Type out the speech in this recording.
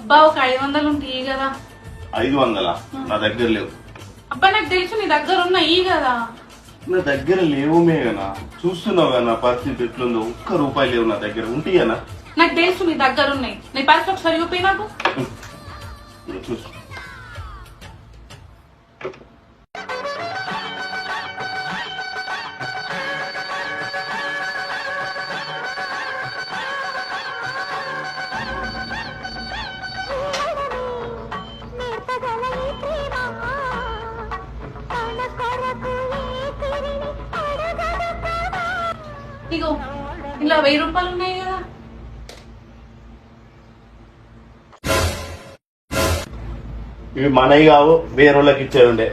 అబ్బా ఒక 500 ఉంటాయి కదా. 500? నా దగ్గర లేవు. అబ్బా నాకు తెలుసు నీ దగ్గర ఉన్నాయి కదా. నా దగ్గర లేవు మేఘనా, చూస్తున్నావు కదా నా పరిస్థితి ఎట్లుందో. ₹1 లేవు నా దగ్గర. ఉంటాయనా? నాకు తెలుసు నీ దగ్గర ఉన్నాయి. నీ పర్స్ ఒకసారి చూపి నాకు. చూసు. ఇగో ఇలా ₹1000 ఉన్నాయి కదా. ఇవి మనవి కావు, వేరే వాళ్ళకి ఇచ్చేది ఉండే.